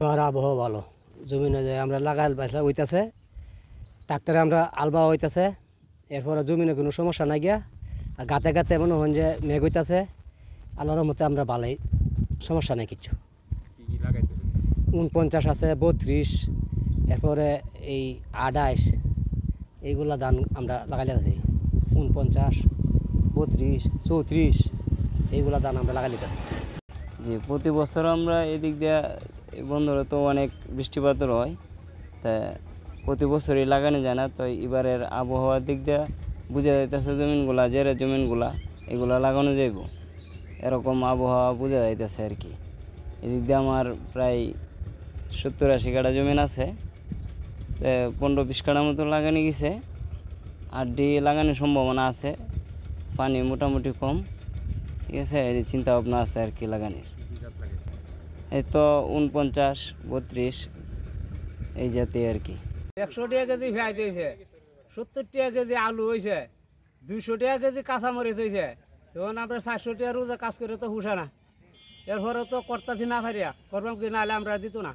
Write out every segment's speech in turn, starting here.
আর আবহাওয়া ভালো, জমিনে যে আমরা লাগাই বাসা হইতাছে, ট্রাক্টরে আমরা আলবা হইতাছে, এরপরে জমিনে কোনো সমস্যা নাই গিয়া। আর গাতে গাতে মনে হন যে মেঘ হইতাছে, আল্লাহর মতে আমরা ভালোই, সমস্যা নাই কিছু। 49 আছে, 32, এরপরে এই 28, এইগুলা ধান আমরা লাগাইলে আছি। 49, 32, 34 এইগুলা ধান আমরা লাগাই নিতেছি। জি, প্রতি বছর আমরা এদিক দিয়ে বন্ধুরা তো অনেক বৃষ্টিপাতও হয়, তা প্রতি বছরই লাগানো যায় না। তো এবারের আবহাওয়ার দিক দিয়ে বোঝা যাইতেছে জমিনগুলা, জেরে জমিনগুলা এগুলা লাগানো যাইব, এরকম আবহাওয়া বোঝা যাইতেছে আর কি। এদিক দিয়ে আমার প্রায় 70-80 কাঠা জমিন আছে, 15-20 কাঠার মতো লাগানো গেছে। 8 লাগানোর সম্ভাবনা আছে, পানি মোটামুটি কম, ঠিক আছে। এই চিন্তা ভাবনা আছে আর কি লাগানোর। এই তো 49, 32 এই জাতীয় আর কি। 100 টাকা কেজি পেঁয়াজ হয়েছে, 70 টাকা কেজি আলু হয়েছে, 200 টাকা কেজি কাঁচামরিচ হয়েছে। তখন আমরা 400 টাকা রোজা কাজ করে তো হুসা না, এরপরে তো করতেছি না ফারিয়া, করবাম কি না হলে আমরা দিত না,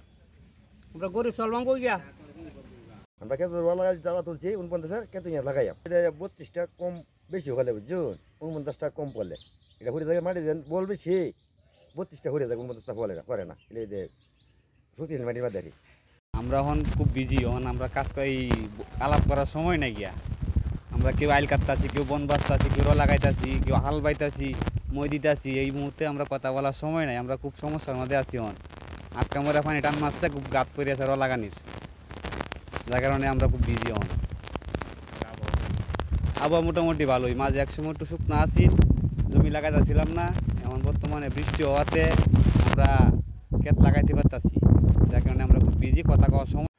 আমরা গরিব চলবাম কই গিয়া। আমরা কেঁচো লাগাই জ্বালা তুলছি 49 কেঁচো লাগাইয়া, এটা 32টা কম বেশি হলে বুঝুন, 49টা কম পড়লে এটা হয়ে থাকে মাটি দেন বল বেশি, 32টা হয়ে থাকে, 49টা ফলে না করে না, এটা শক্তিশালী মাটির বাদ। আমরা এখন খুব বিজি, এখন আমরা কাজ করি, আলাপ করার সময় নাই গিয়া। আমরা কেউ আইল কাটতাছি, কেউ বন বাঁচতাছি, কেউ লাগাইতাছি, কেউ হাল বাইতাছি, মই দিতাছি। এই মুহূর্তে আমরা কথা বলার সময় নাই, আমরা খুব সমস্যার মধ্যে আছি। এখন আটকা মরে পানি টান মারছে, খুব গাত পড়ে আছে লাগানির, যার কারণে আমরা খুব বিজি। এখন আবহাওয়া মোটামুটি ভালোই, মাঝে এক সময় একটু শুকনো আছি, জমি লাগাইতেছিলাম না। এখন বর্তমানে বৃষ্টি হওয়াতে আমরা ক্ষেত লাগাইতে পারতাছি, যার কারণে আমরা খুব বিজি, কথা কওয়ার সময়।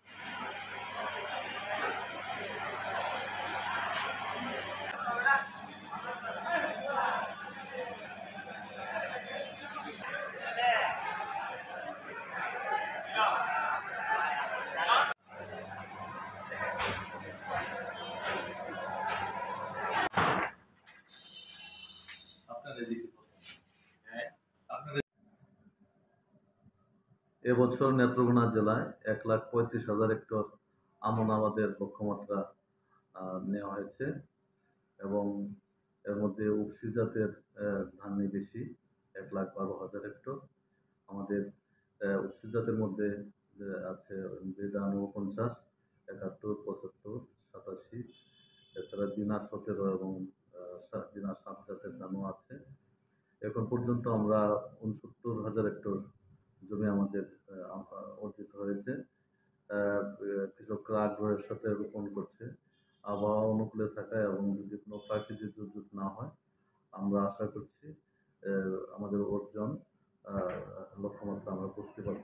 এবছর নেত্রকোনা জেলায় 1,35,000 হেক্টর আমন আবাদের লক্ষ্যমাত্রা নেওয়া হয়েছে এবং এর মধ্যে উপসি জাতের ধানই বেশি, 1,12,000 হেক্টর। আমাদের উপসি জাতের মধ্যে আছে বেদা 49, 71, 75, 87, এছাড়া দিনার 17 এবং দিনার 7 জাতের ধানও আছে। এখন পর্যন্ত আমরা 69,000 হেক্টর জমি আমাদের অর্জিত হয়েছে। কৃষকরা আগ্রহের সাথে রোপণ করছে, আবহাওয়া অনুকূলে থাকায় এবং যদি কোনো প্রাকৃতিক দুর্যোগ না হয়, আমরা আশা করছি আমাদের অর্জন লক্ষ্যমাত্রা আমরা বুঝতে পারবো।